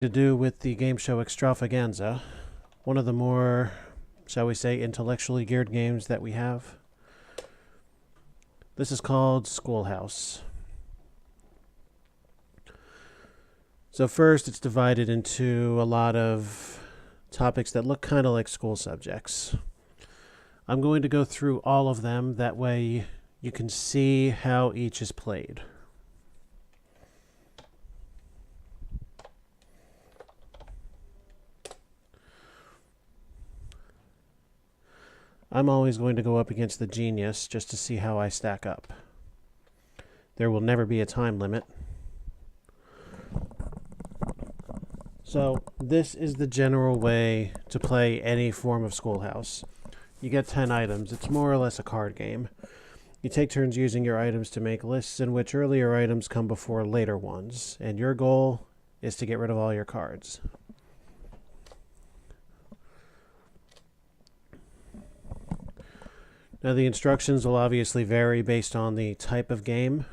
To do with the game show Extravaganza, one of the more, shall we say, intellectually geared games that we have. This is called Schoolhouse. So first, it's divided into a lot of topics that look kind of like school subjects. I'm going to go through all of them, that way you can see how each is played. I'm always going to go up against the genius just to see how I stack up. There will never be a time limit. So this is the general way to play any form of Schoolhouse. You get 10 items. It's more or less a card game. You take turns using your items to make lists in which earlier items come before later ones, and your goal is to get rid of all your cards. Now the instructions will obviously vary based on the type of game.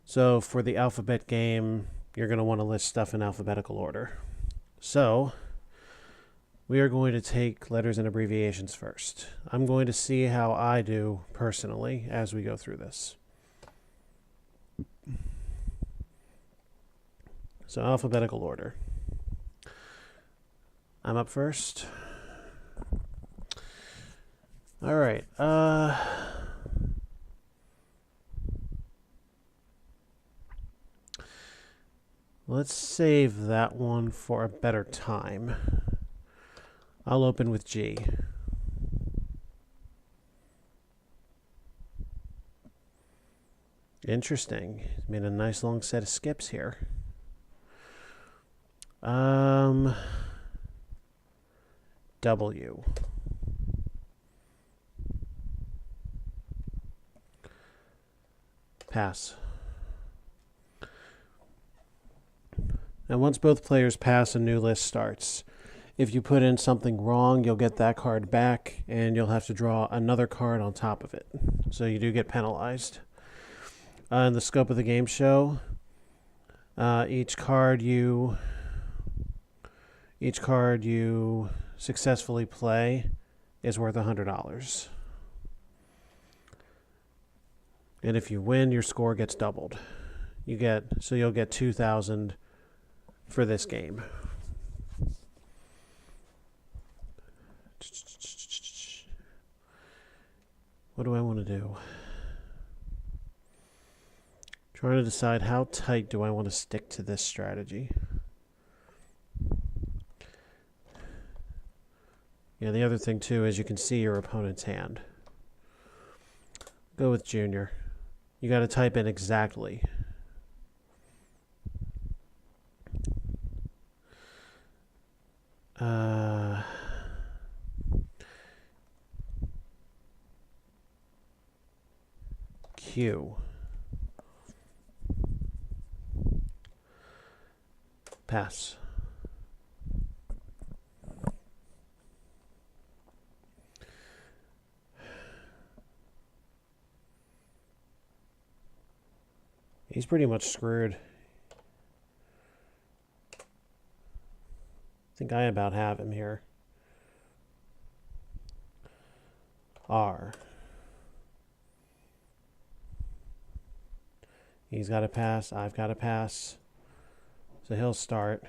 So for the alphabet game, you're going to want to list stuff in alphabetical order. So we are going to take letters and abbreviations first. I'm going to see how I do personally as we go through this. So alphabetical order. I'm up first. All right. Let's save that one for a better time. I'll open with G. Interesting. Made a nice long set of skips here. W. Pass. Now once both players pass, a new list starts. If you put in something wrong, you'll get that card back, and you'll have to draw another card on top of it. So you do get penalized. In the scope of the game show, each card you successfully play is worth $100. And if you win, your score gets doubled. You'll get 2,000 for this game. What do I want to do? Trying to decide how tight do I want to stick to this strategy. Yeah, the other thing too is you can see your opponent's hand. Go with Junior. You got to type in exactly. Q. Pass. He's pretty much screwed. I think I about have him here. R. He's got to pass. I've got to pass. So he'll start.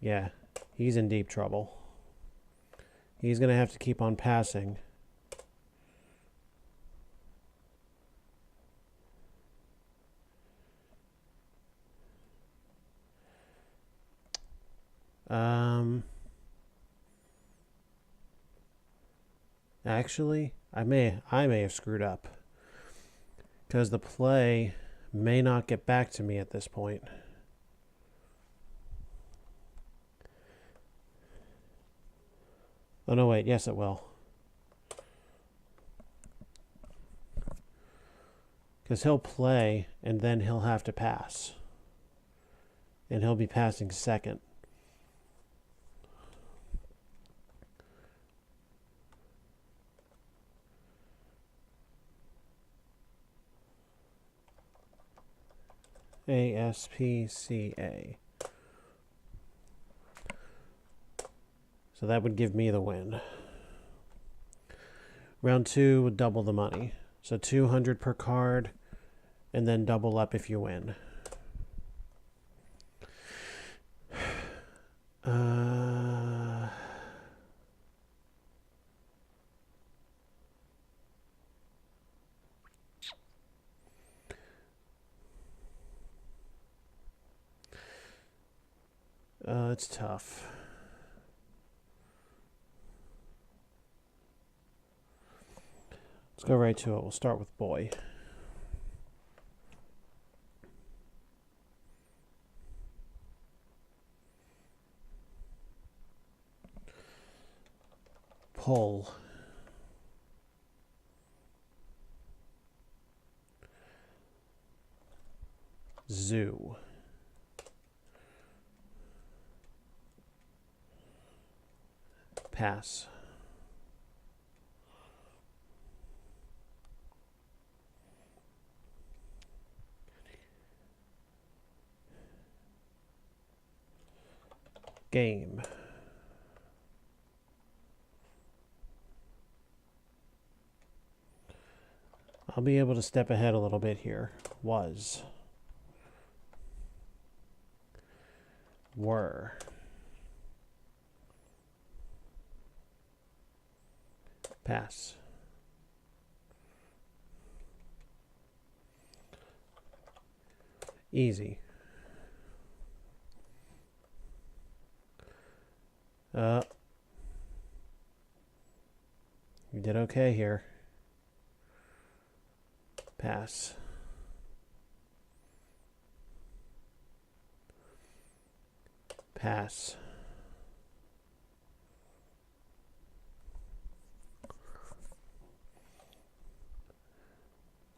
Yeah, he's in deep trouble. He's going to have to keep on passing. Actually, I may have screwed up, because the play may not get back to me at this point. Oh no, wait, yes it will. Because he'll play and then he'll have to pass. And he'll be passing second. ASPCA. So that would give me the win. Round 2 would double the money. So 200 per card, and then double up if you win. It's tough. Let's go right to it. We'll start with boy. Pull. Zoo. Pass. Game. I'll be able to step ahead a little bit here. Was. Were. Pass. Easy. You did okay here. Pass. Pass.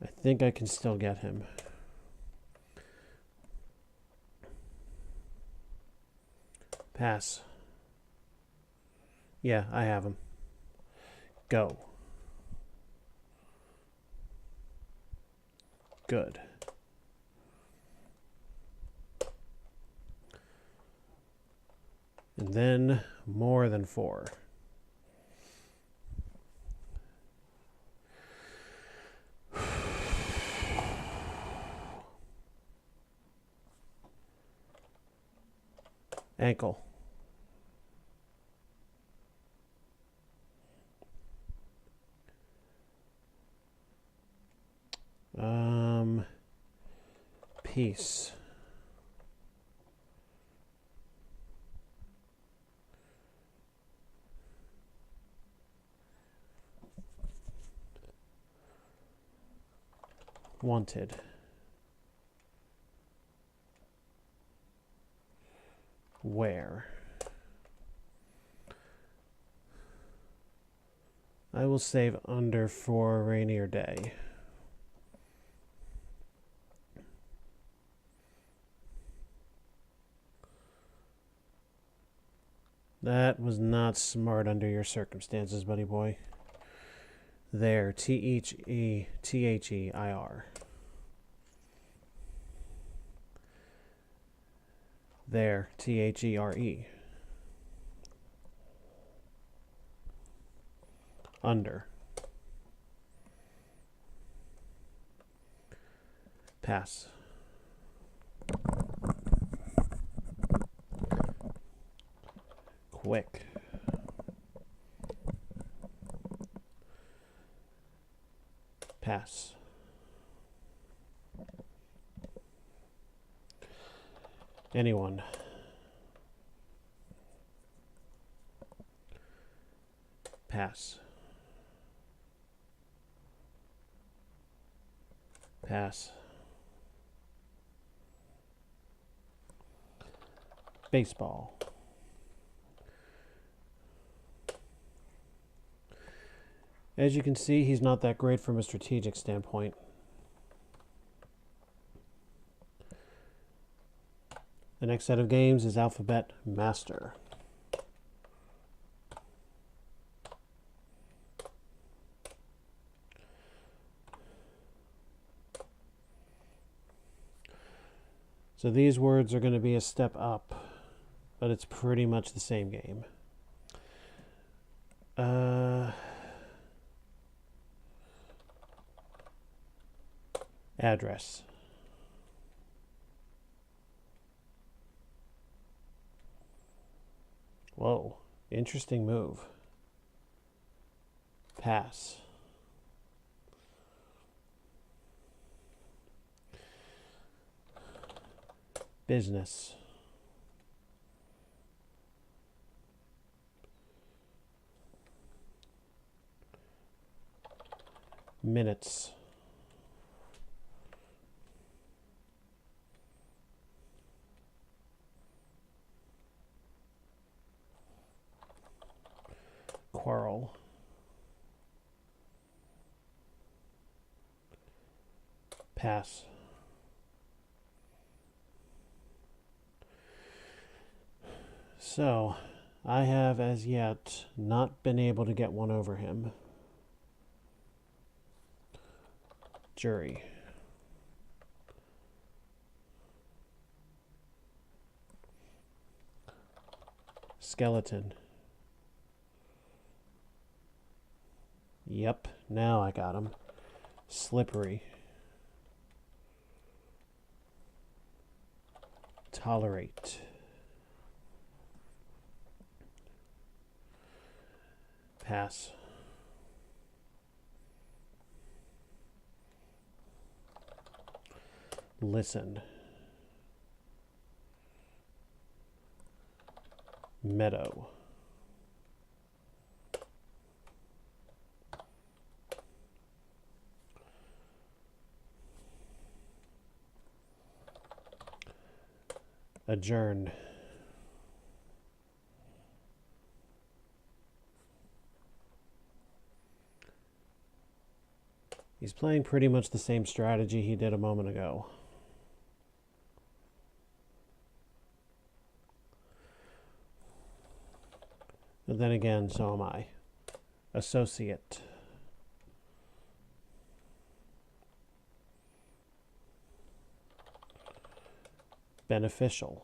I think I can still get him. Pass. Yeah, I have him. Go. Good. And then more than 4. Ankle. Piece. Wanted. Where? I will save under for a rainier day. That was not smart under your circumstances, buddy boy. There, T-H-E-T-H-E-I-R. There, T-H-E-R-E. Under. Pass. Quick. Pass. Anyone. Pass. Pass. Baseball. As you can see, he's not that great from a strategic standpoint. The next set of games is Alphabet Master. So these words are going to be a step up, but it's pretty much the same game. Address. Whoa, interesting move. Pass. Business. Minutes. Quarrel. Pass. So, I have as yet not been able to get one over him. Jury. Skeleton. Yep, now I got him. Slippery. Tolerate. Pass. Listen. Meadow. Adjourn. He's playing pretty much the same strategy he did a moment ago. But then again, so am I. Associate. Beneficial.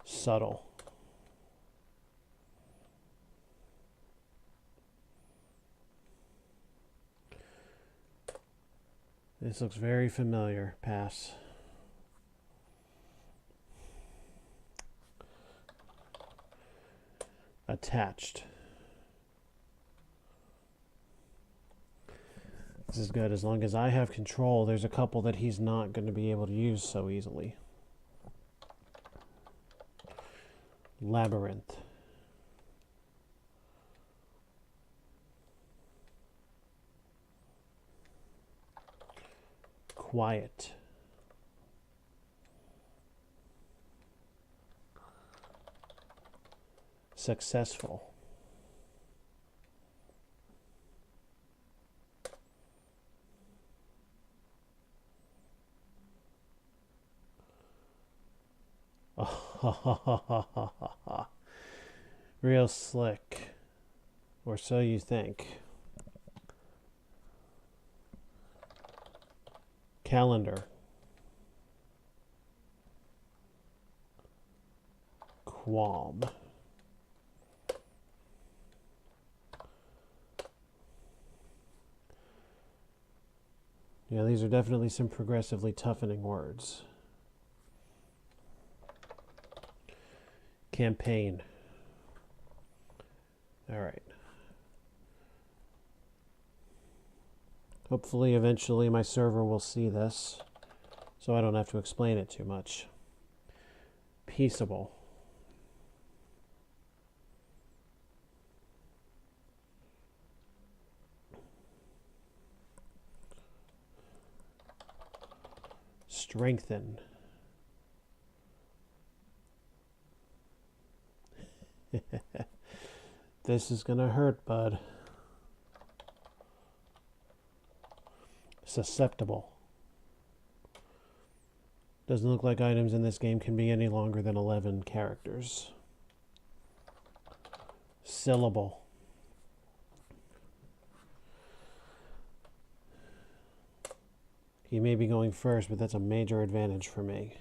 Subtle. This looks very familiar. Pass. Attached. This is good. As long as I have control, there's a couple that he's not going to be able to use so easily. Labyrinth. Quiet. Successful. Real slick. Or so you think. Calendar. Qualm. Yeah, these are definitely some progressively toughening words. Campaign. All right. Hopefully, eventually, my server will see this, so I don't have to explain it too much. Peaceable. Strengthen. This is gonna hurt, bud. Susceptible. Doesn't look like items in this game can be any longer than 11 characters. Syllable. He may be going first, but that's a major advantage for me.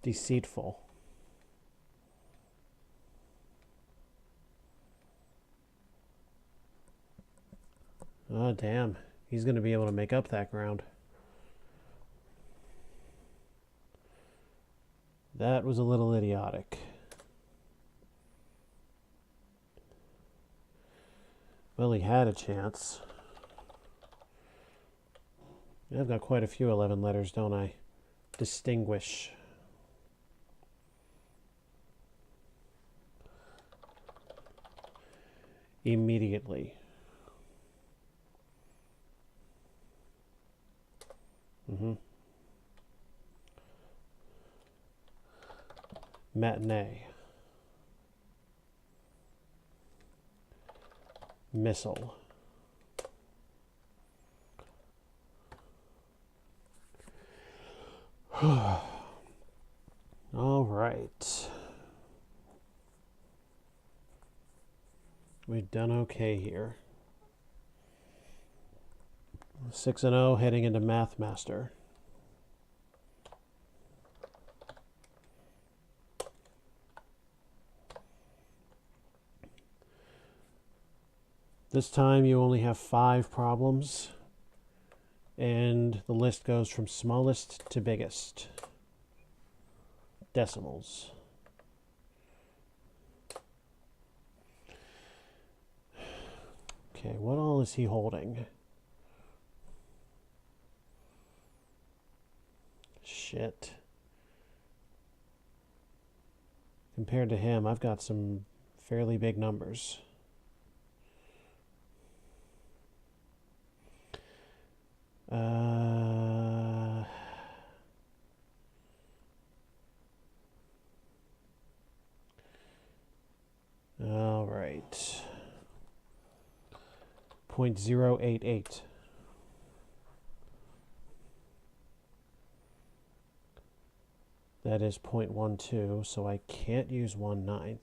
Deceitful. Oh, damn. He's going to be able to make up that ground. That was a little idiotic. Well, he had a chance. I've got quite a few 11 letters, don't I? Distinguish. Immediately. Matinee. Missile. All right. We've done okay here. 6-0 heading into Math Master. This time you only have 5 problems, and the list goes from smallest to biggest. Decimals. Okay, what all is he holding? Shit. Compared to him, I've got some fairly big numbers. All right. 0.088. That is 0.12, so I can't use 1/9.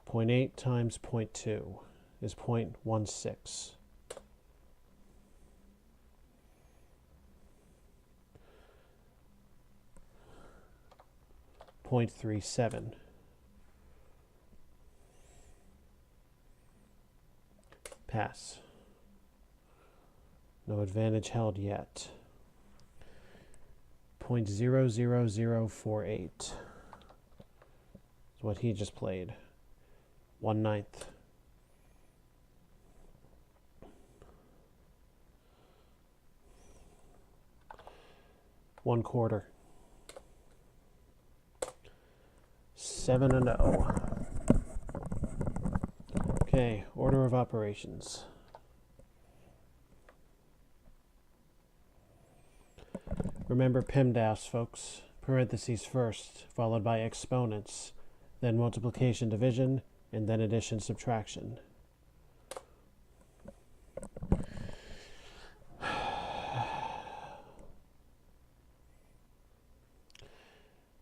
0.8 times 0.2 is 0.16. 0.37. Pass. No advantage held yet. 0.00048 is what he just played. 1/9. One quarter. 7-0. Okay, order of operations. Remember PEMDAS, folks. Parentheses first, followed by exponents, then multiplication, division, and then addition, subtraction.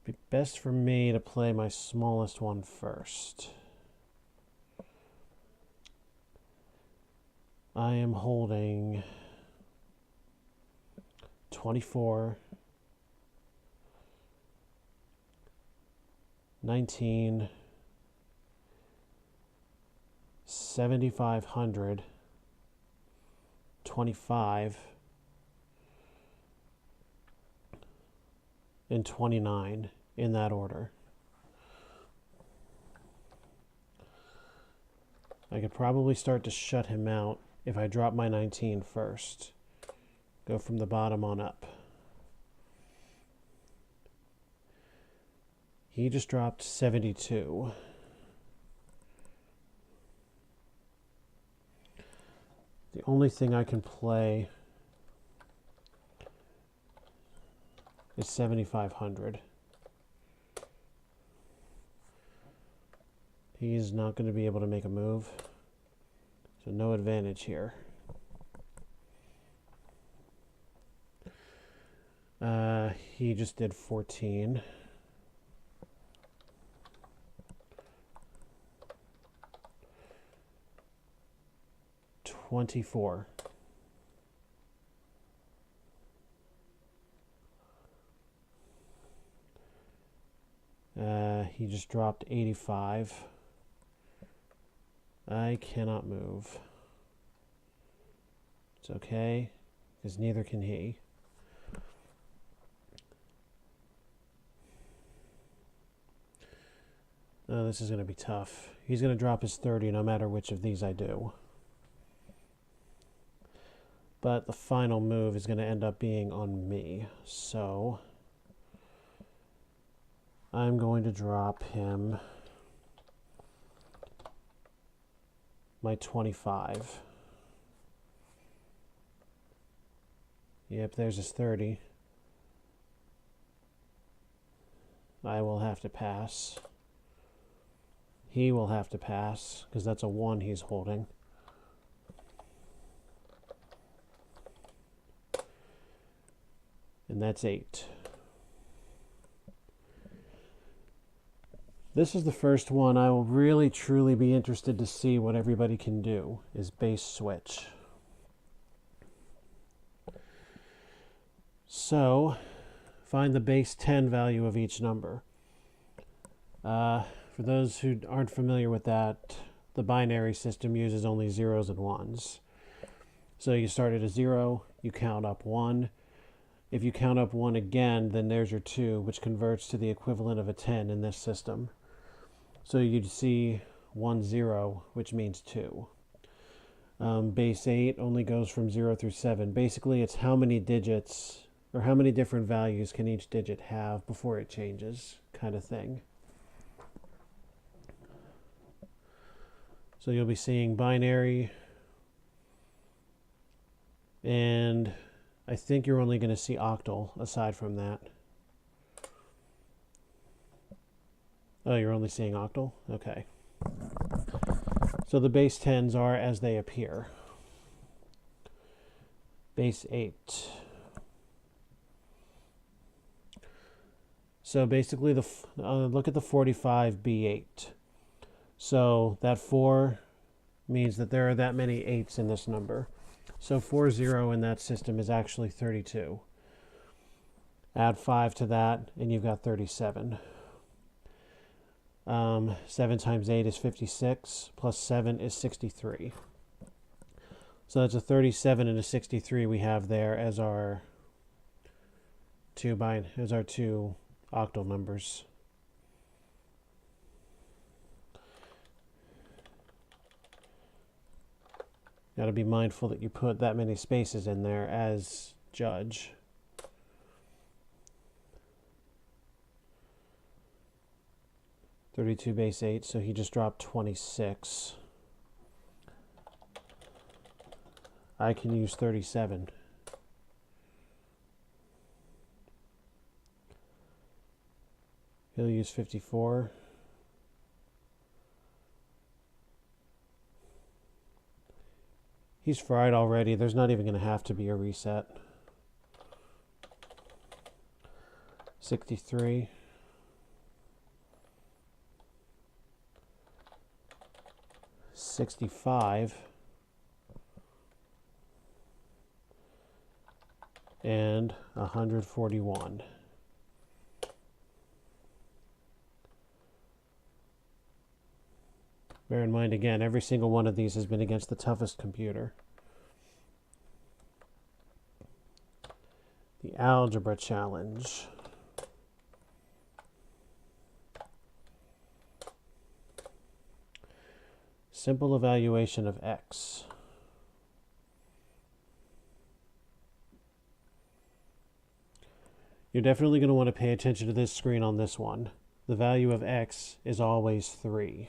Be best for me to play my smallest one first. I am holding 24, 19, 7,500, 25, and 29 in that order. I could probably start to shut him out if I drop my 19 first. Go from the bottom on up. He just dropped 72. The only thing I can play is 7,500. He's not going to be able to make a move, so no advantage here. he just did 14. $24. He just dropped 85. I cannot move. It's okay, because neither can he. Oh, this is going to be tough. He's going to drop his 30 no matter which of these I do. But the final move is going to end up being on me. So I'm going to drop him my 25. Yep, there's his 30. I will have to pass. He will have to pass, because that's a 1 he's holding. And that's 8. This is the first one I will really truly be interested to see what everybody can do, is base switch. So, find the base 10 value of each number. For those who aren't familiar with that, the binary system uses only zeros and ones. So you start at a 0, you count up 1. If you count up 1 again, then there's your 2, which converts to the equivalent of a 10 in this system. So you'd see 1, 0, which means 2. Base 8 only goes from 0 through 7. Basically, it's how many digits, or how many different values can each digit have before it changes, kind of thing. So you'll be seeing binary, and I think you're only going to see octal aside from that. Oh, you're only seeing octal? Okay. So the base 10s are as they appear. Base 8. So basically, look at the 45B8. So that 4 means that there are that many 8s in this number. So 40 in that system is actually 32. Add 5 to that, and you've got 37. 7 times 8 is 56, plus 7 is 63. So that's a 37 and a 63 we have there as our two octal numbers. Got to be mindful that you put that many spaces in there as judge. (32 base 8), so he just dropped 26. I can use 37. He'll use 54. He's fried already. There's not even going to have to be a reset. 63. $65. And $141. Bear in mind, again, every single one of these has been against the toughest computer. The algebra challenge. Simple evaluation of x. You're definitely going to want to pay attention to this screen on this one. The value of x is always 3.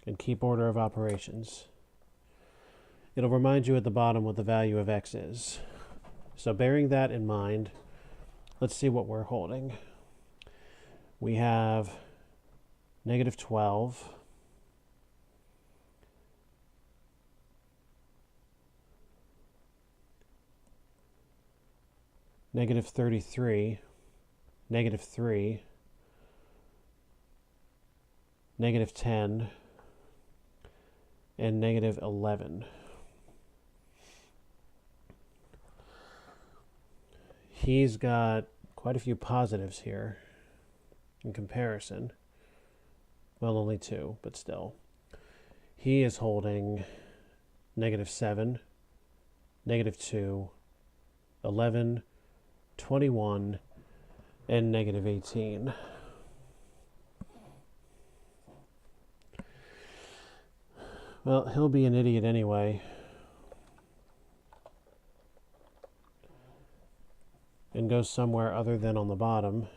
And keep order of operations. It'll remind you at the bottom what the value of x is. So bearing that in mind, let's see what we're holding. We have -12. negative 33, negative 3, negative 10, and negative 11. He's got quite a few positives here in comparison. Well, only 2, but still. He is holding negative 7, negative 2, 11, 21, and negative 18. Well, he'll be an idiot anyway. And go somewhere other than on the bottom.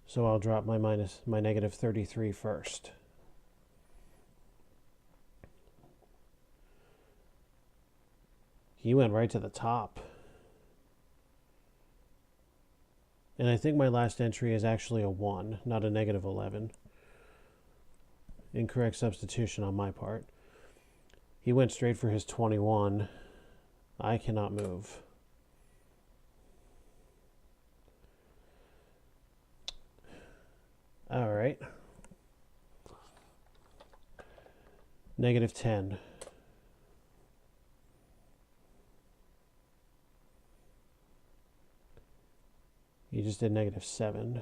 So I'll drop my negative 33 first. He went right to the top. And I think my last entry is actually a 1, not a negative 11. Incorrect substitution on my part. He went straight for his 21. I cannot move. All right. Negative 10. You just did negative 7.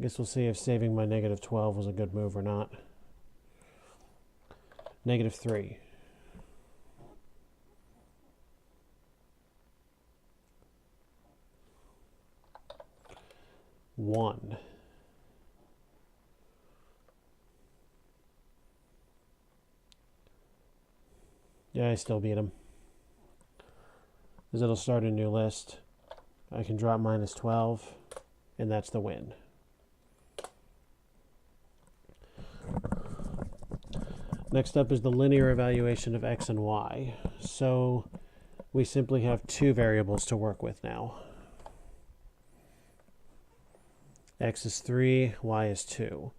Guess we'll see if saving my negative 12 was a good move or not. Negative 3. One. Yeah, I still beat him. Because it'll start a new list. I can drop minus 12, and that's the win. Next up is the linear evaluation of x and y. So we simply have 2 variables to work with now. X is 3, y is 2.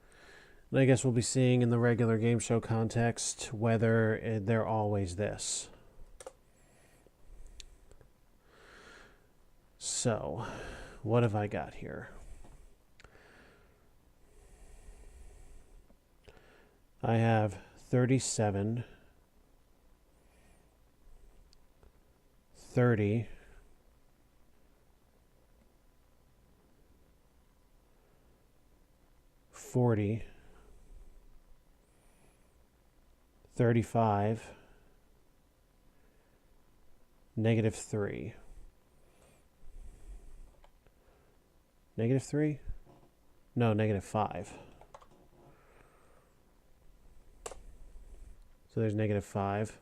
And I guess we'll be seeing in the regular game show context whether they're always this. So, what have I got here? I have 37, 30, 40, 35, negative 3. Negative 3? No, negative 5. So there's negative 5.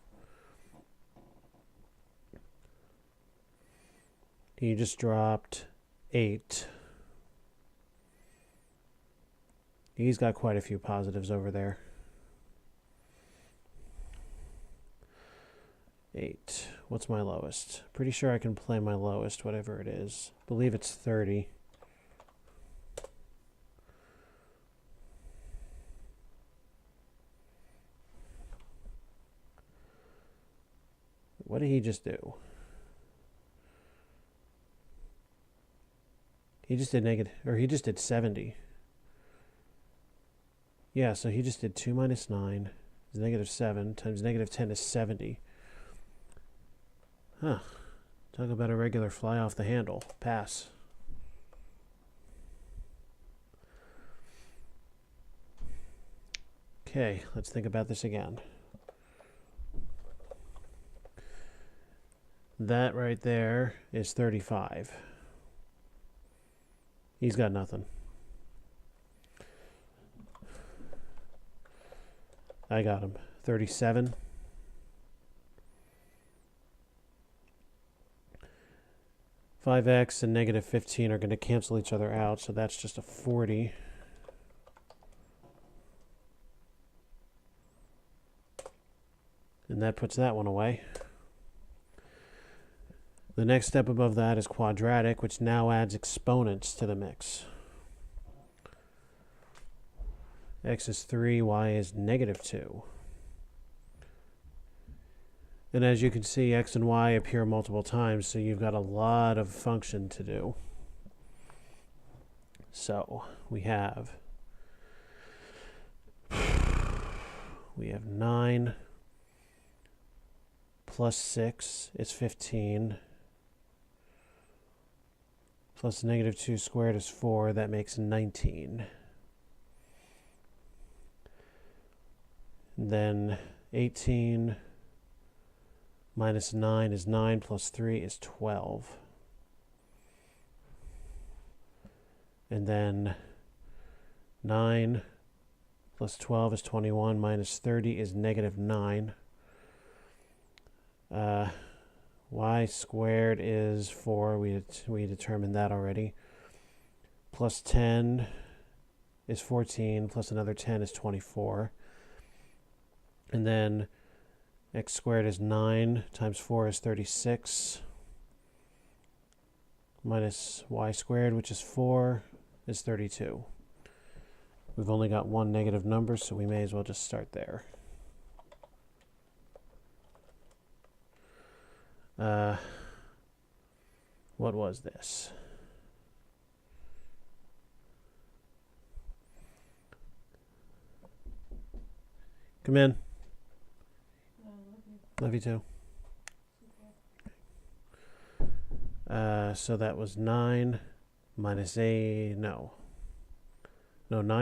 You just dropped 8. He's got quite a few positives over there. 8. What's my lowest? Pretty sure I can play my lowest, whatever it is. I believe it's 30. What did he just do? He just did he just did 70. Yeah, so he just did 2 minus 9 is negative 7 times negative 10 is 70. Huh. Talk about a regular fly off the handle. Pass. Okay, let's think about this again. That right there is 35. He's got nothing. I got him. 37. $5x and negative 15 are going to cancel each other out, so that's just a 40. And that puts that one away. The next step above that is quadratic, which now adds exponents to the mix. X is 3, y is negative 2. And as you can see, x and y appear multiple times, so you've got a lot of function to do. So we have 9 plus 6 is 15, plus negative 2 squared is 4, that makes 19. And then 18 minus 9 is 9, plus 3 is 12. And then 9 plus 12 is 21, minus 30 is negative 9. Y squared is 4, we determined that already. Plus 10 is 14, plus another 10 is 24. And then x squared is 9, times 4 is 36. Minus y squared, which is 4, is 32. We've only got one negative number, so we may as well just start there. What was this? Come in. Love you too. So that was 9 minus 9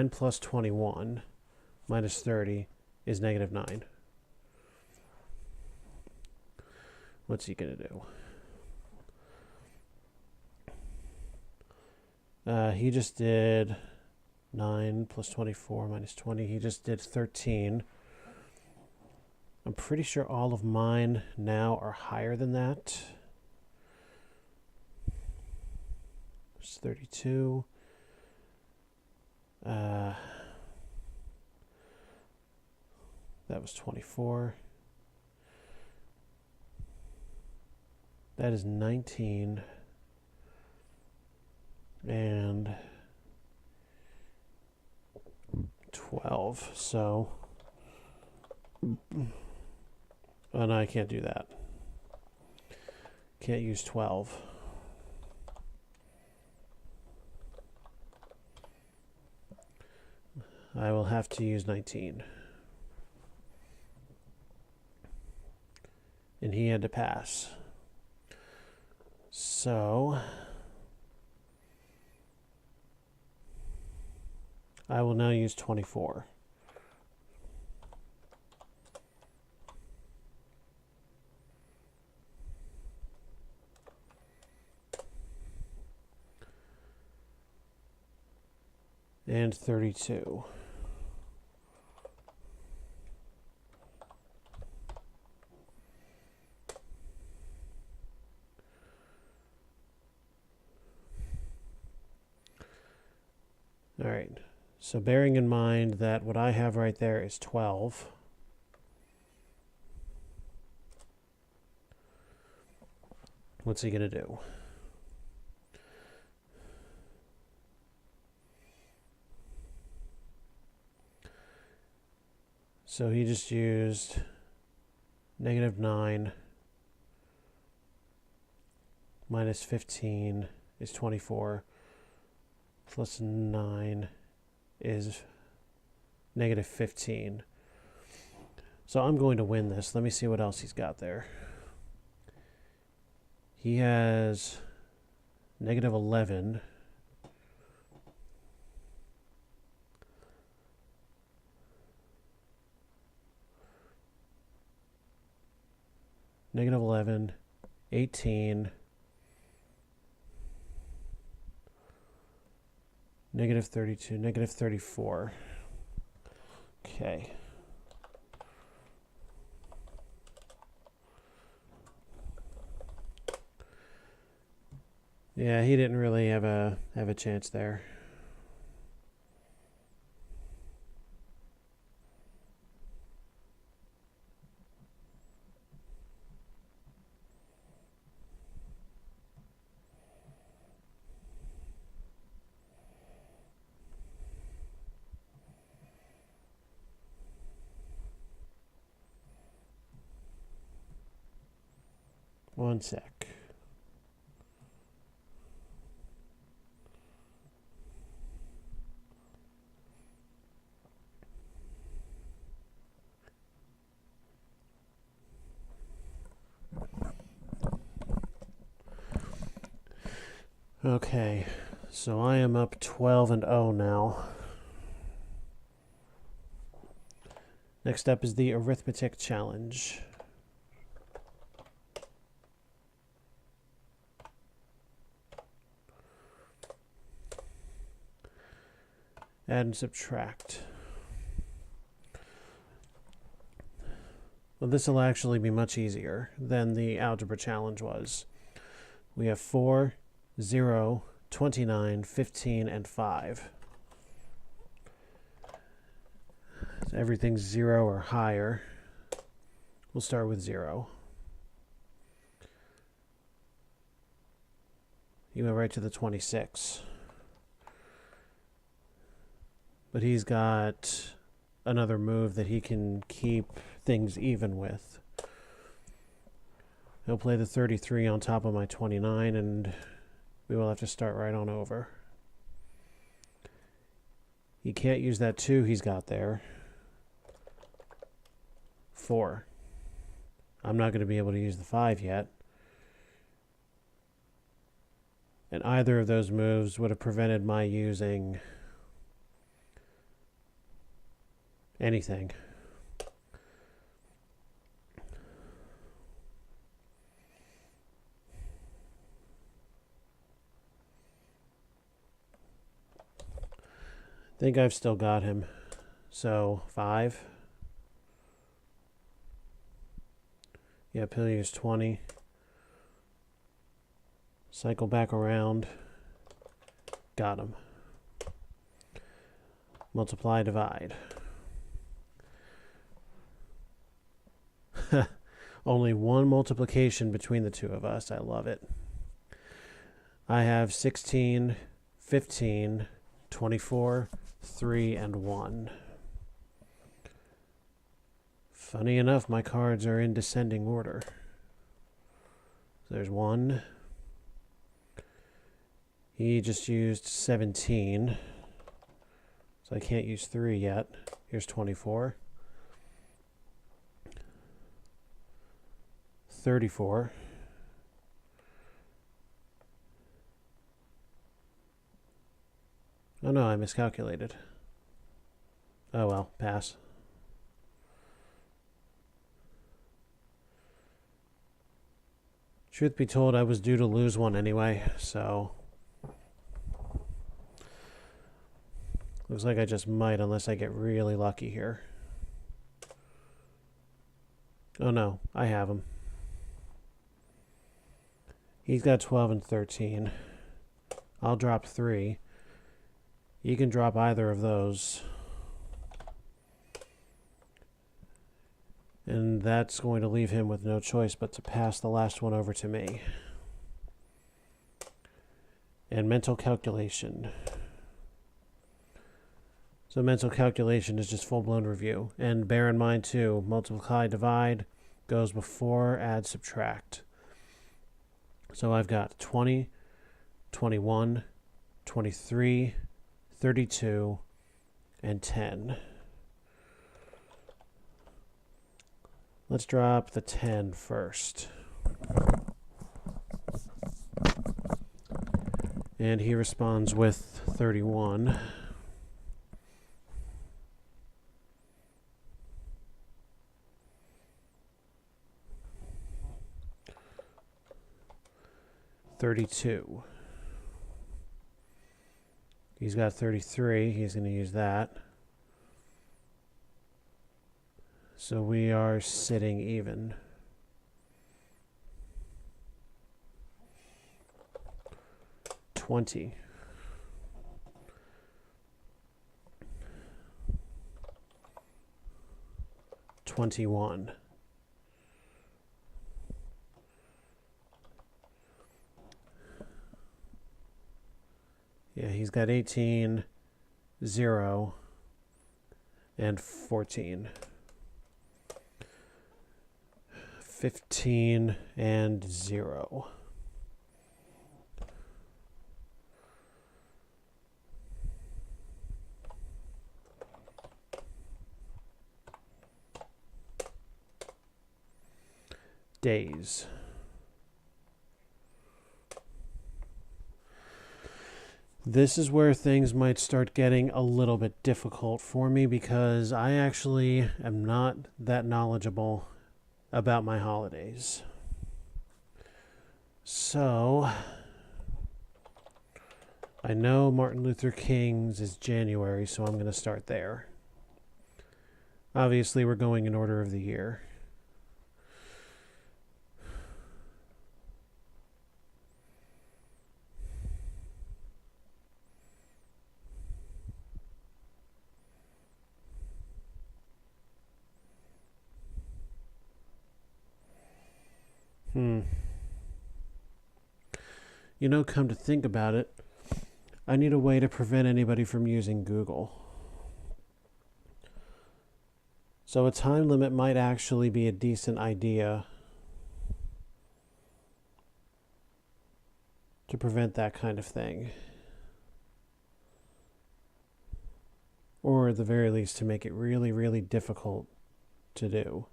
plus 21 minus 30 is negative 9. What's he going to do? He just did 9 plus 24 minus 20. He just did 13. I'm pretty sure all of mine now are higher than that. It's 32. That was 24. That is 19. And 12. So, oh no, I can't do that. Can't use 12. I will have to use 19. And he had to pass. So I will now use 24. And 32. All right, so bearing in mind that what I have right there is 12. What's he going to do? So he just used negative 9 minus 15 is 24. Plus 9 is negative 15. So I'm going to win this. Let me see what else he's got there. He has negative 11. Negative 11, 18. Negative 32, negative 34. Okay. Yeah, he didn't really have a chance there. One sec. Okay, so I am up 12-0 now. Next up is the arithmetic challenge. Add and subtract. Well, this will actually be much easier than the algebra challenge was. We have 4, 0, 29, 15, and 5. So everything's 0 or higher. We'll start with 0. He went right to the 26. But he's got another move that he can keep things even with. He'll play the 33 on top of my 29, and we will have to start right on over. He can't use that 2 he's got there. 4. I'm not going to be able to use the 5 yet. And either of those moves would have prevented my using anything. I think I've still got him. So 5. Yep, he'll use 20. Cycle back around. Got him. Multiply, divide. Only one multiplication between the two of us. I love it. I have 16, 15, 24, 3, and 1. Funny enough, my cards are in descending order. So there's 1. He just used 17. So I can't use 3 yet. Here's 24. 34. Oh no, I miscalculated. Oh well, pass. Truth be told, I was due to lose one anyway, so looks like I just might unless I get really lucky here. Oh no, I have him. He's got 12 and 13. I'll drop 3. You can drop either of those. And that's going to leave him with no choice but to pass the last one over to me. And mental calculation. So mental calculation is just full-blown review. And bear in mind too, multiply, divide goes before add, subtract. So I've got 20, 21, 23, 32, and 10. Let's drop the 10 first. And he responds with 31. $32. He's got 33. He's going to use that. So we are sitting even. $20. $21. Yeah, he's got 18, 0, and 14. 15 and 0. Days. This is where things might start getting a little bit difficult for me because I actually am not that knowledgeable about my holidays. So, I know Martin Luther King's is January, so I'm going to start there. Obviously, we're going in order of the year. You know, come to think about it, I need a way to prevent anybody from using Google. So a time limit might actually be a decent idea to prevent that kind of thing. Or at the very least to make it really, really difficult to do.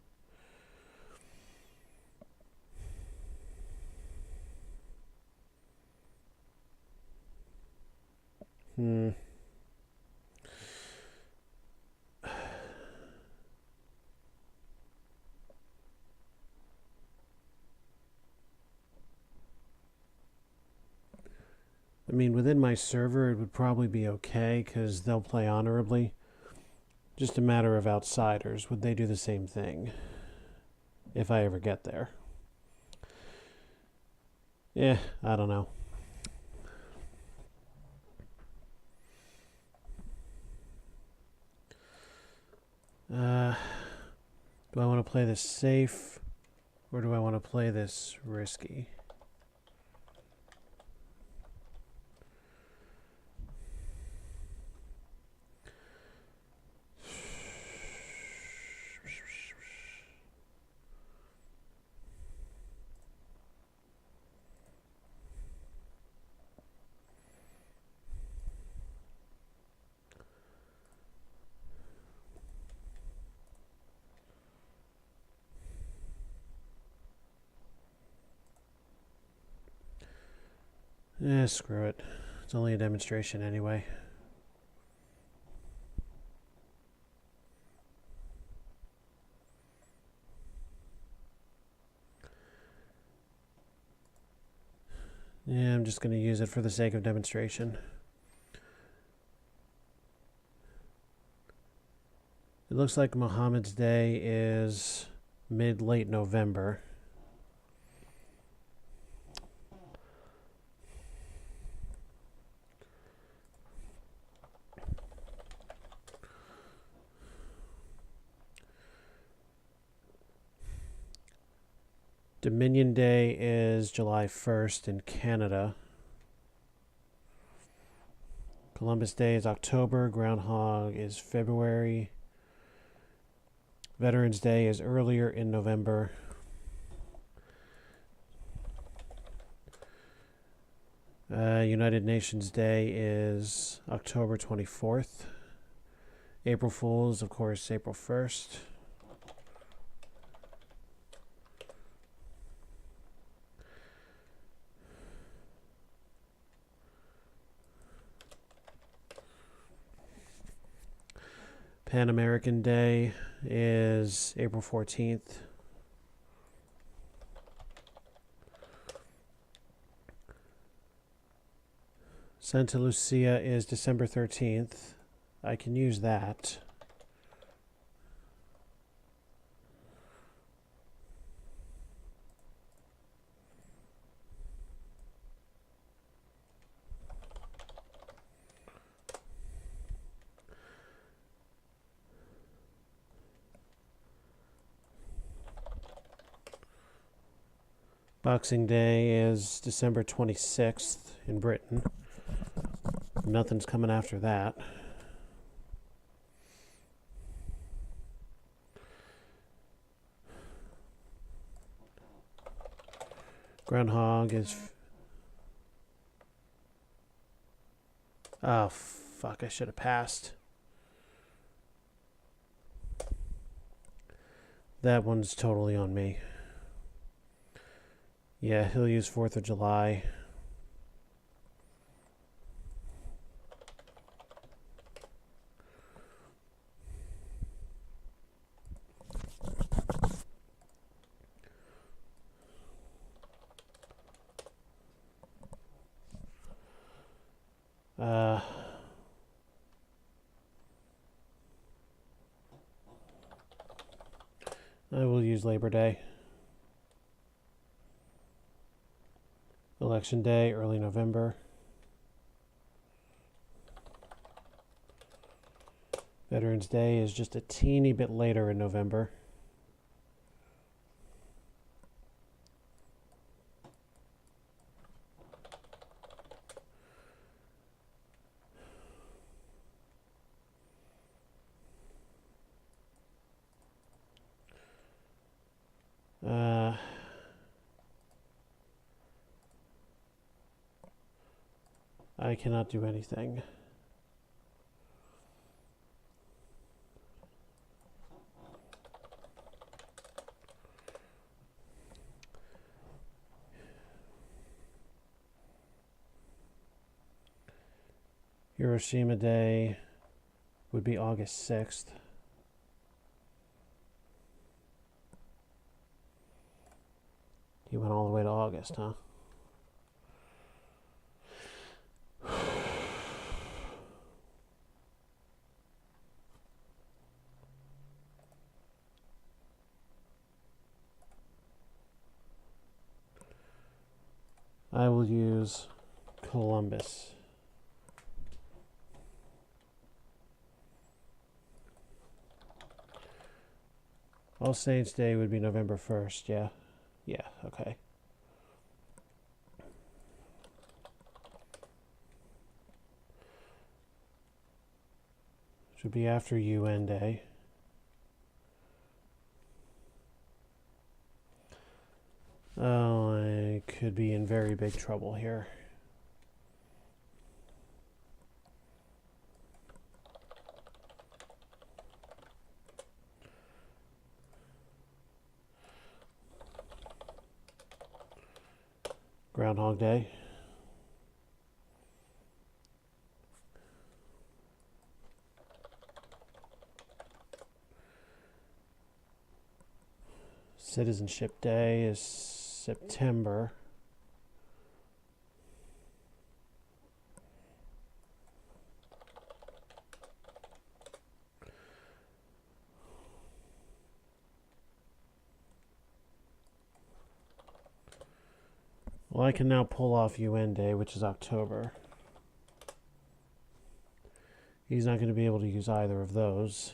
I mean, within my server, it would probably be okay because they'll play honorably. Just a matter of outsiders. Would they do the same thing? If I ever get there. Yeah, I don't know. Do I want to play this safe, or do I want to play this risky? Screw it. It's only a demonstration anyway. Yeah, I'm just going to use it for the sake of demonstration. It looks like Muhammad's Day is mid-late November. Dominion Day is July 1st in Canada. Columbus Day is October. Groundhog is February. Veterans Day is earlier in November. United Nations Day is October 24th. April Fool's, of course, April 1st. Pan American Day is April 14th. Santa Lucia is December 13th. I can use that. Boxing Day is December 26th in Britain. Nothing's coming after that. Groundhog is... Oh, fuck, I should have passed. That one's totally on me. Yeah, he'll use 4th of July. I will use Labor Day. Election Day, early November. Veterans Day is just a teeny bit later in November. I cannot do anything. Hiroshima Day would be August 6th. He went all the way to August, huh? I will use Columbus. All Saints Day would be November 1st, yeah? Yeah, okay. Should be after UN Day. Oh, I could be in very big trouble here. Groundhog Day. Citizenship Day is September. Well, I can now pull off UN Day, which is October. He's not going to be able to use either of those.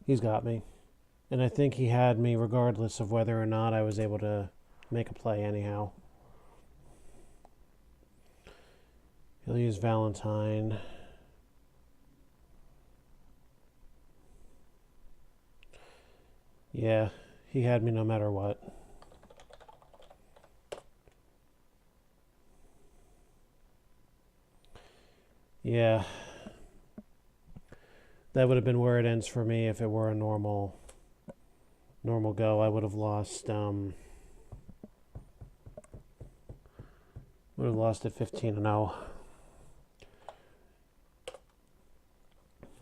He's got me. And I think he had me regardless of whether or not I was able to make a play anyhow. He'll use Valentine. Yeah, he had me no matter what. Yeah. That would have been where it ends for me if it were a normal go. I would have lost at 15-0.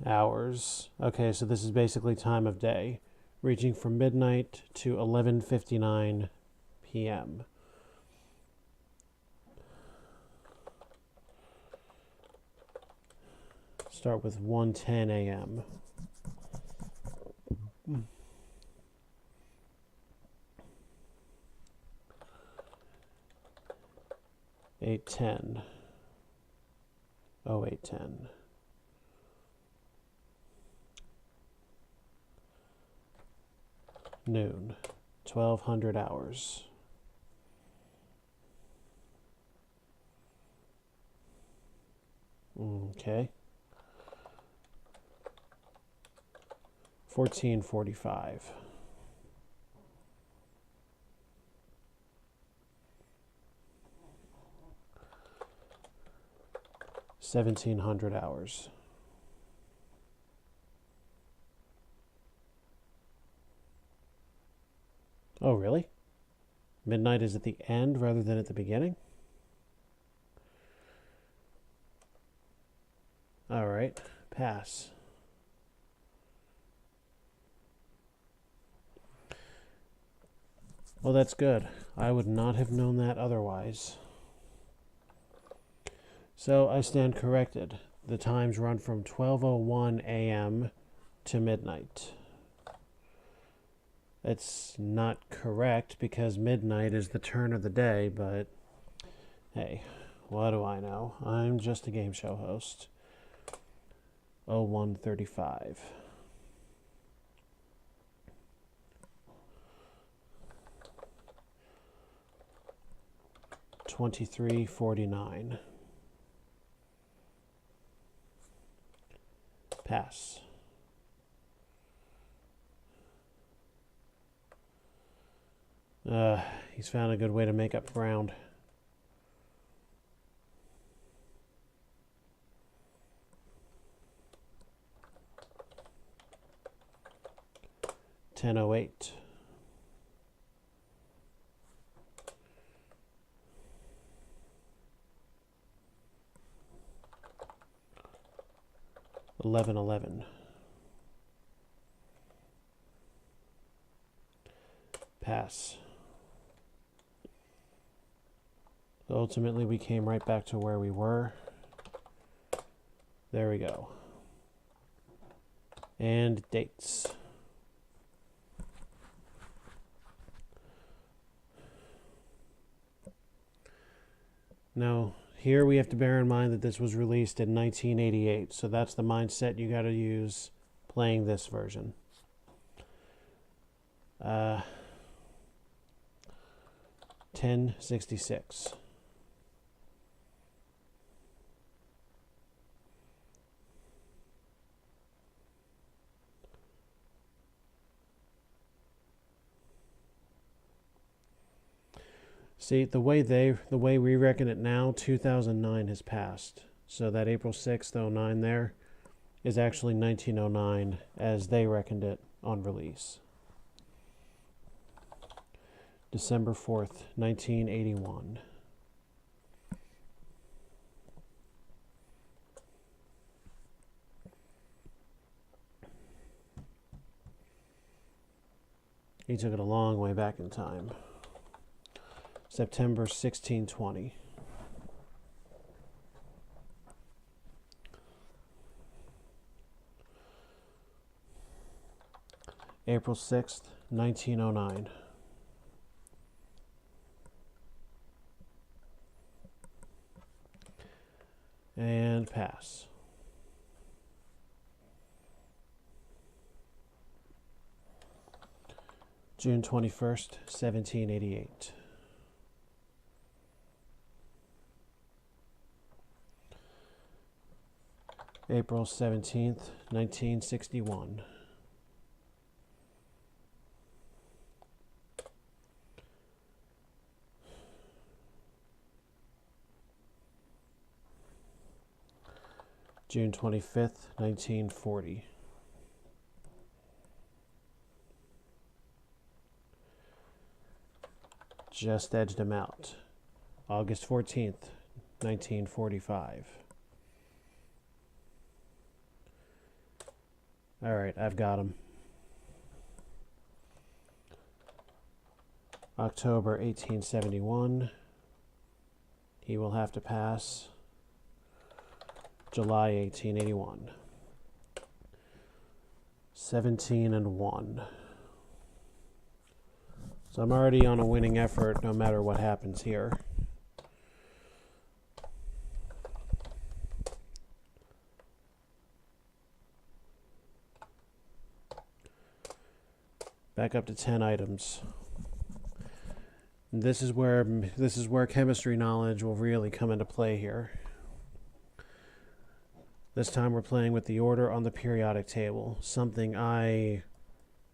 Hours. Okay, so this is basically time of day, reaching from midnight to 11:59 p.m. Start with 1:10 a.m. (8:10). 08:10. Noon. 1200 hours. Okay. 1445. 1700 hours. Oh, really? Midnight is at the end rather than at the beginning? All right, pass. Well, that's good. I would not have known that otherwise. So I stand corrected. The times run from 12:01 a.m. to midnight. It's not correct because midnight is the turn of the day, but hey, what do I know? I'm just a game show host. 01:35. $23.49. Pass. He's found a good way to make up ground. $10.08. $11.11. Pass. Ultimately, we came right back to where we were. There we go. And dates. Now, here we have to bear in mind that this was released in 1988, so that's the mindset you got to use playing this version. 1066. See, the way we reckon it now, 2009 has passed. So that April 6th, 09 there is actually 1909 as they reckoned it on release. December 4th, 1981. He took it a long way back in time. September 1620. April 6th, 1909. And pass. June 21st, 1788. April 17th, 1961. June 25th, 1940. Just edged him out. August 14th, 1945. All right, I've got him. October 1871. He will have to pass. July 1881. 17-1. So I'm already on a winning effort no matter what happens here. Back up to 10 items. And this is where chemistry knowledge will really come into play here. This time we're playing with the order on the periodic table, something I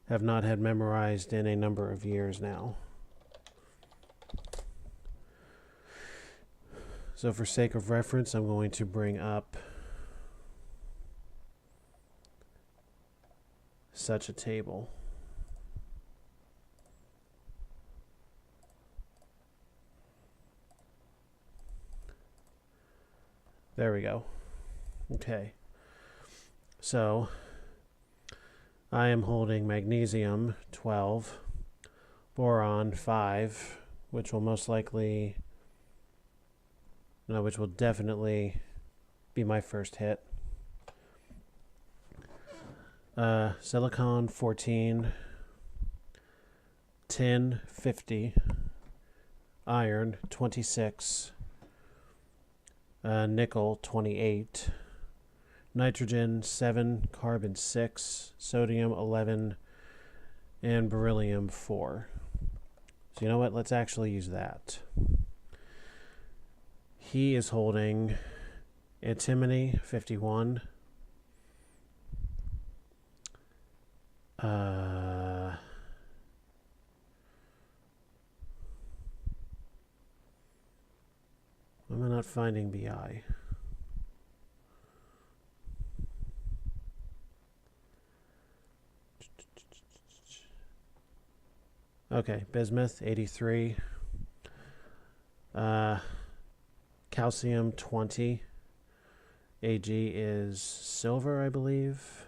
have not had memorized in a number of years now. So for sake of reference, I'm going to bring up such a table. There we go. Okay. So I am holding magnesium 12, boron 5, which will most likely, no, which will definitely be my first hit. Silicon 14, tin 50, iron 26, nickel 28, nitrogen 7, carbon 6, sodium 11, and beryllium 4. So you know what? Let's actually use that. He is holding antimony 51, I'm not finding BI. Okay, bismuth 83, calcium 20, Ag is silver, I believe,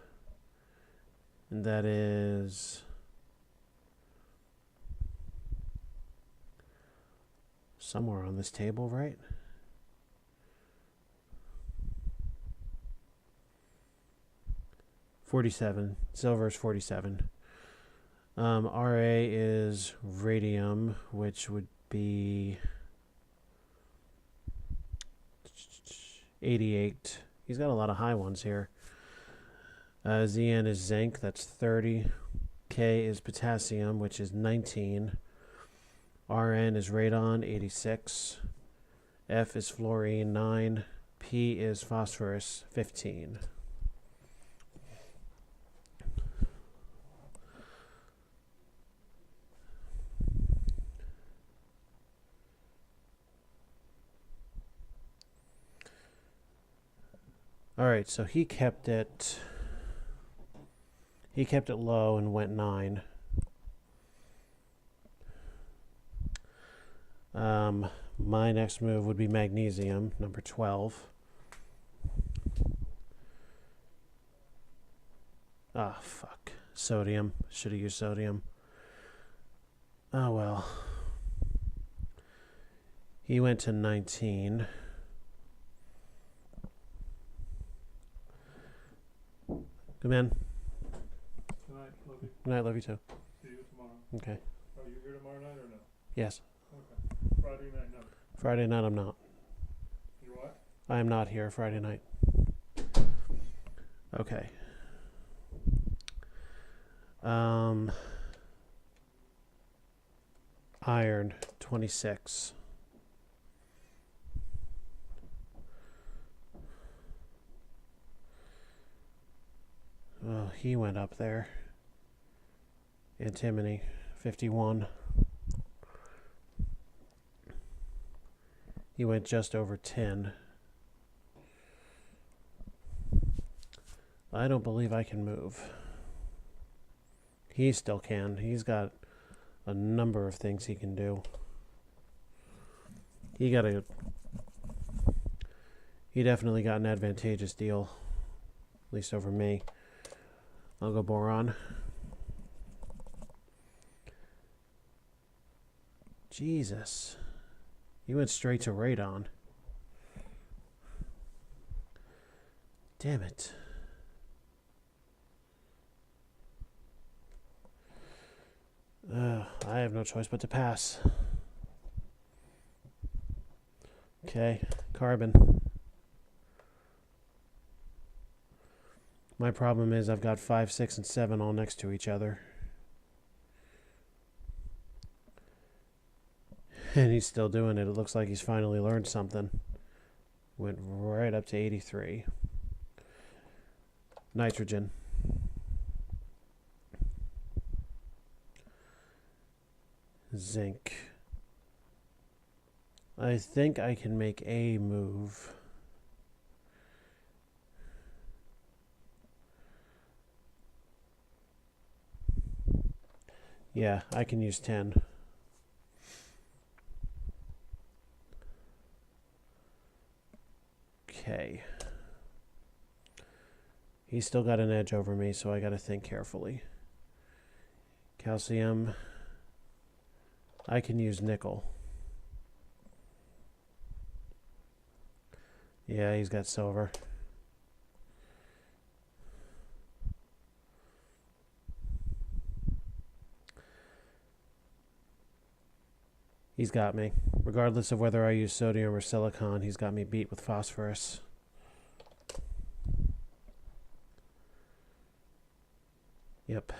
and that is somewhere on this table, right? $47. Silver is 47. Ra is radium, which would be 88. He's got a lot of high ones here. Zn is zinc, that's 30. K is potassium, which is 19. Rn is radon, 86. F is fluorine, 9. P is phosphorus, 15. All right, so he kept it low and went 9. My next move would be magnesium, number 12. Ah, fuck. Sodium. Should have used sodium. Oh, well. He went to 19. Good man. Good night, love you. Good night, love you too. See you tomorrow. Okay. Are you here tomorrow night or no? Yes. Okay. Friday night, no. Friday night I'm not. You what? I am not here Friday night. Okay. Iron 26. Oh, he went up there. Antimony 51. He went just over 10. I don't believe I can move. He still can. He's got a number of things he can do. He definitely got an advantageous deal, at least over me. I'll go boron. Jesus. He went straight to radon. Damn it. I have no choice but to pass. Okay, carbon. My problem is I've got 5, 6, and 7 all next to each other. And he's still doing it. It looks like he's finally learned something. Went right up to 83. Nitrogen. Zinc. I think I can make a move. Yeah, I can use 10. Okay. He's still got an edge over me, so I got to think carefully. Calcium. I can use nickel. Yeah, he's got silver. He's got me. Regardless of whether I use sodium or silicon, he's got me beat with phosphorus. Yep.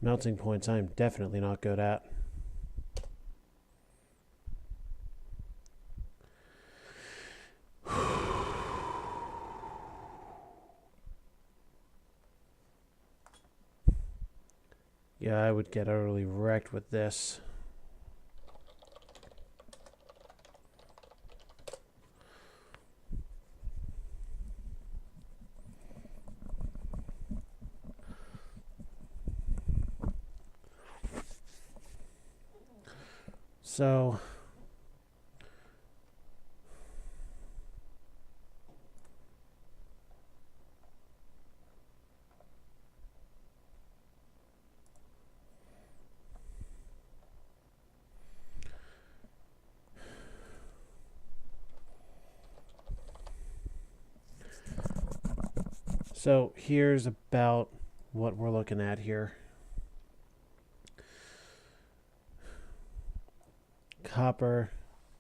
Melting points I'm definitely not good at. Yeah, I would get utterly wrecked with this. So here's about what we're looking at here. Copper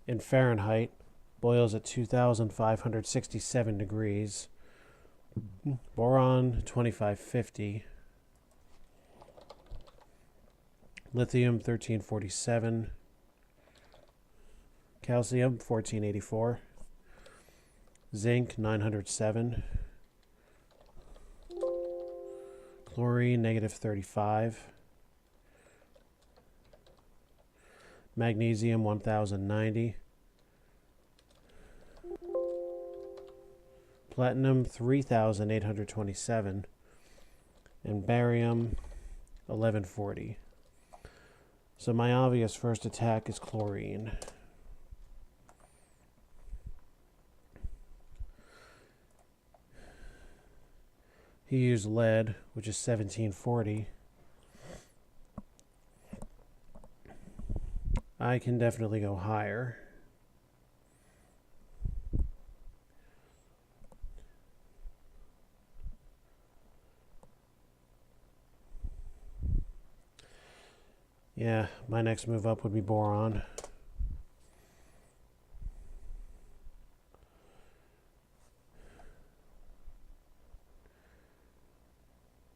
in Fahrenheit boils at 2,567 degrees. Boron 2550. Lithium 1347. Calcium 1484. Zinc 907. Chlorine -35. Magnesium 1090. Platinum 3827. And barium 1140. So my obvious first attack is chlorine. He used lead, which is 1740. I can definitely go higher. Yeah, my next move up would be boron.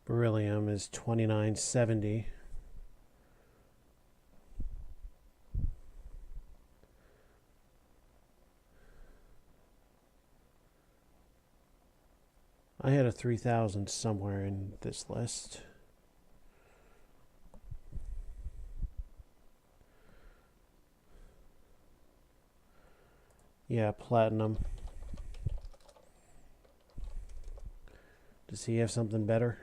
Beryllium is 2970. I had a 3000 somewhere in this list. Yeah, platinum. Does he have something better?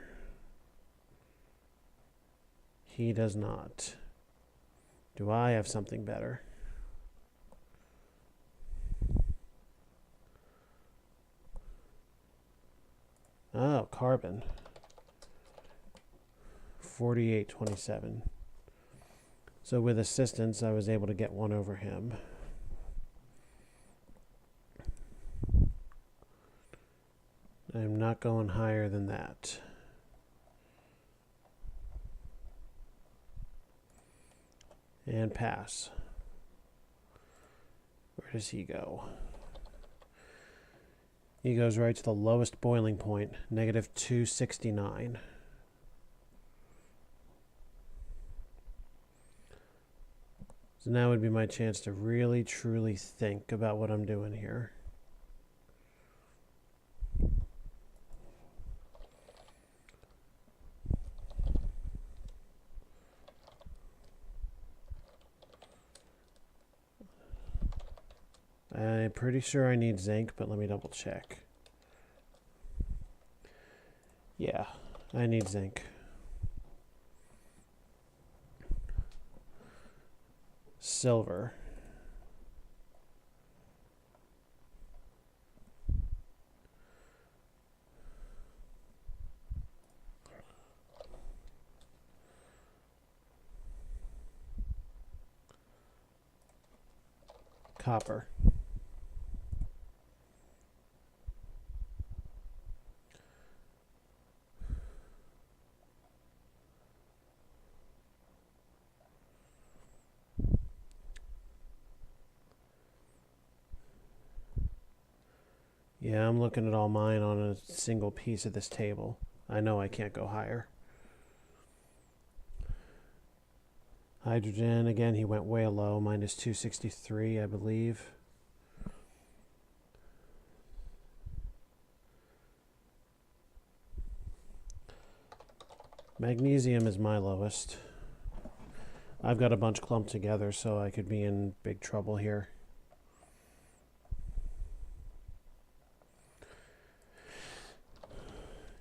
He does not. Do I have something better? Oh, carbon. 4827. So with assistance, I was able to get one over him. I'm not going higher than that. And pass. Where does he go? He goes right to the lowest boiling point, -269. So now would be my chance to really, truly think about what I'm doing here. I'm pretty sure I need zinc, but let me double check. Yeah, I need zinc. Silver. Copper. Yeah, I'm looking at all mine on a single piece of this table. I know I can't go higher. Hydrogen, again, he went way low, minus 263, I believe. Magnesium is my lowest. I've got a bunch clumped together, so I could be in big trouble here.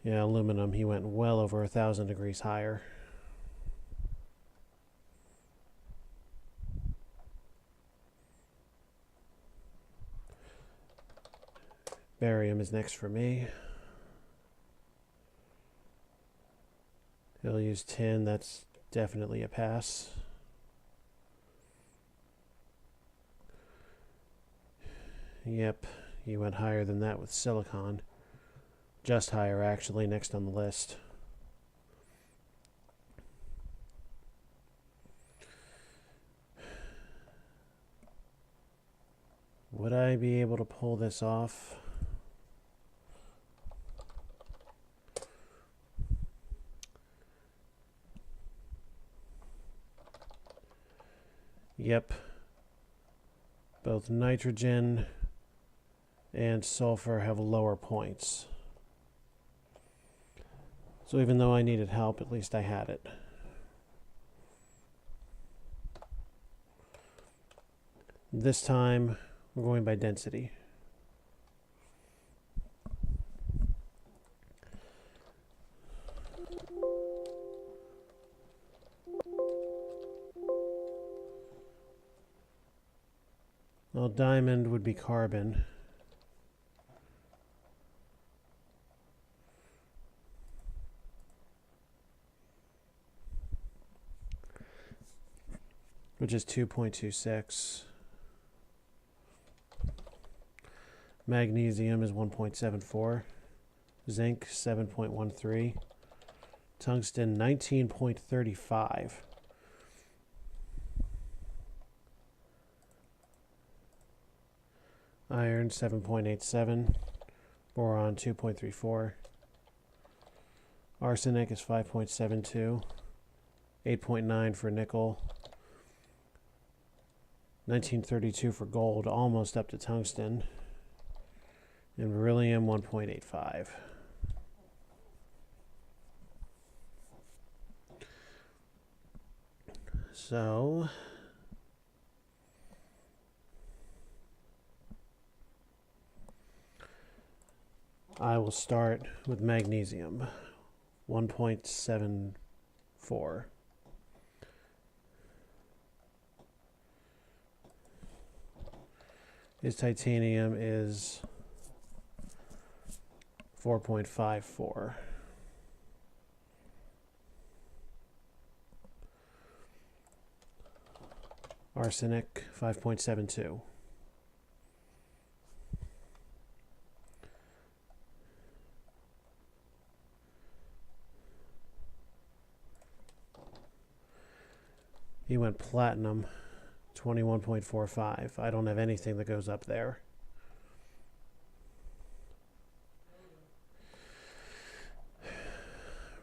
Yeah, aluminum, he went well over 1,000 degrees higher. Barium is next for me. He'll use tin, that's definitely a pass. Yep, he went higher than that with silicon. Just higher, actually, next on the list. Would I be able to pull this off? Yep. Both nitrogen and sulfur have lower points. So even though I needed help, at least I had it. This time, we're going by density. Well, diamond would be carbon. Which is 2.26. Magnesium is 1.74. Zinc, 7.13. Tungsten, 19.35. Iron, 7.87. Boron, 2.34. Arsenic is 5.72. 8.9 for nickel. 1932 for gold, almost up to tungsten. And beryllium, 1.85. So I will start with magnesium, 1.74. His titanium is 4.54. Arsenic, 5.72. He went platinum, 21.45. I don't have anything that goes up there.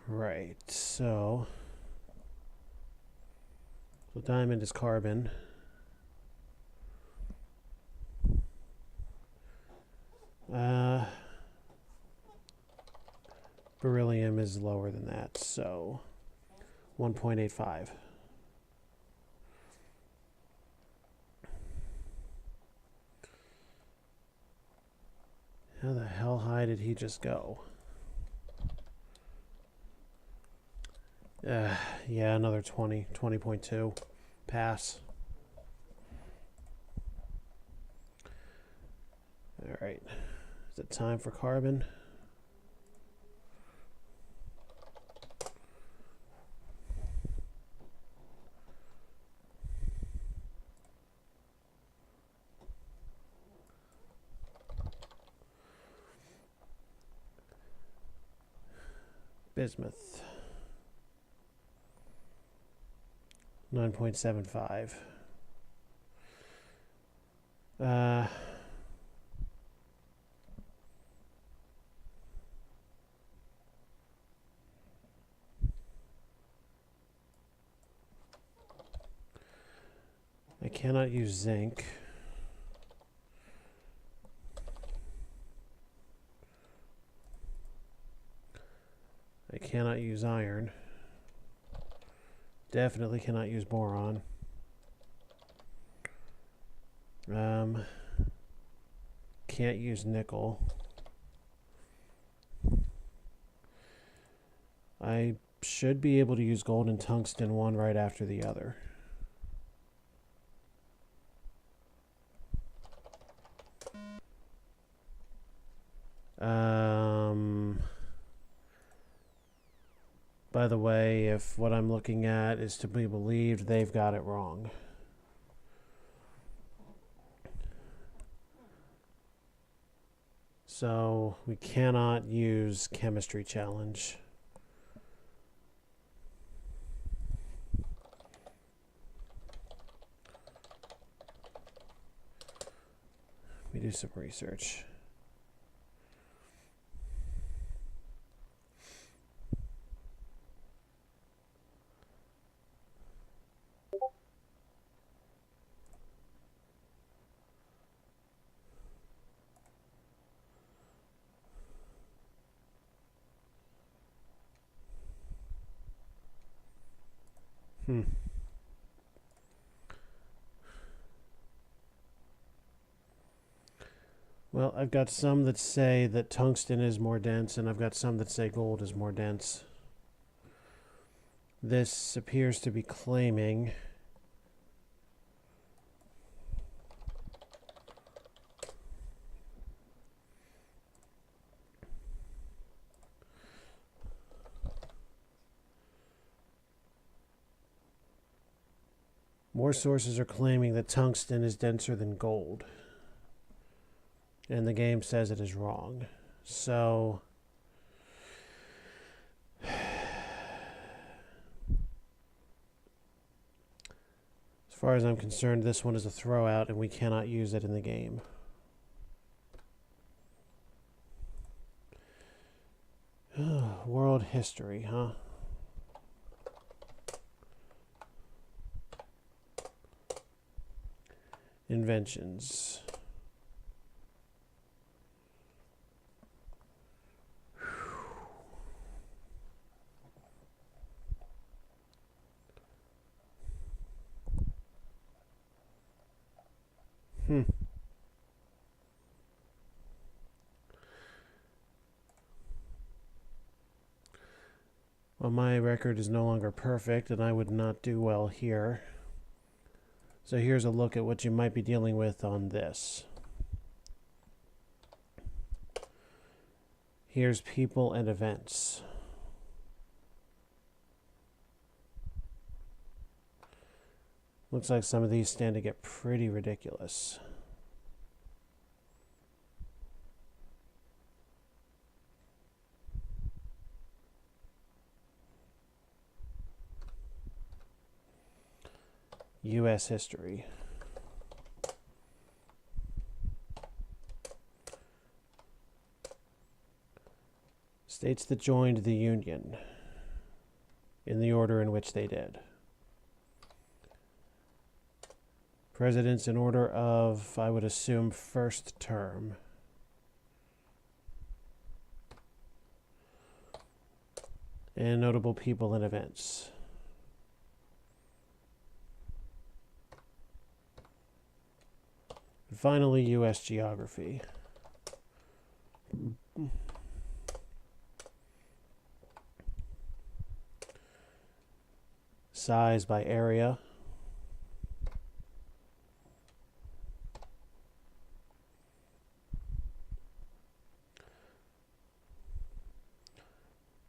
Right, so diamond is carbon. is lower than that, so 1.85. How the hell high did he just go? Yeah, another 20.2. Pass. All right. Is it time for carbon? Bismuth. 9.75. I cannot use zinc. I cannot use iron. Definitely cannot use boron. Can't use nickel. I should be able to use gold and tungsten one right after the other. By the way, if what I'm looking at is to be believed, they've got it wrong. So we cannot use chemistry challenge. Let me do some research. Well, I've got some that say that tungsten is more dense, and I've got some that say gold is more dense. This appears to be claiming more sources are claiming that tungsten is denser than gold. And the game says it is wrong. So as far as I'm concerned, this one is a throwout and we cannot use it in the game. World history, huh? Inventions. Well, my record is no longer perfect, and I would not do well here. So here's a look at what you might be dealing with on this. Here's people and events. Looks like some of these stand to get pretty ridiculous. U.S. history. States that joined the Union in the order in which they did. Presidents in order of, I would assume, first term. and notable people and events. And finally, U.S. geography. Size by area.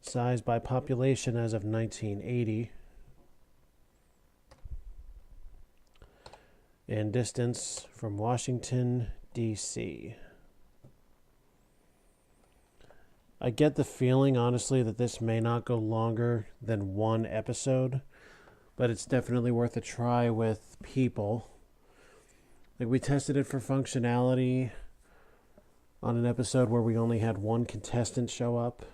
Size by population as of 1980. And distance from Washington, D.C. I get the feeling, honestly, that this may not go longer than one episode, but it's definitely worth a try with people. Like, we tested it for functionality on an episode where we only had one contestant show up.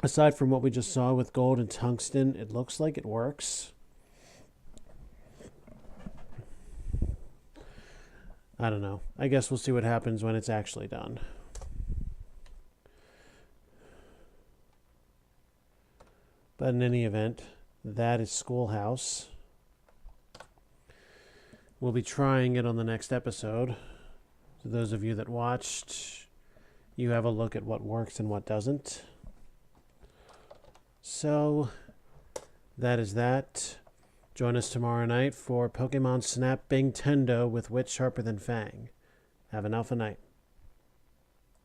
Aside from what we just saw with gold and tungsten, it looks like it works. I don't know. I guess we'll see what happens when it's actually done. But in any event, that is Schoolhouse. We'll be trying it on the next episode. So those of you that watched, you have a look at what works and what doesn't. So, that is that. Join us tomorrow night for Pokemon Snap Bing Tendo with Wit Sharper Than Fang. Have an alpha night.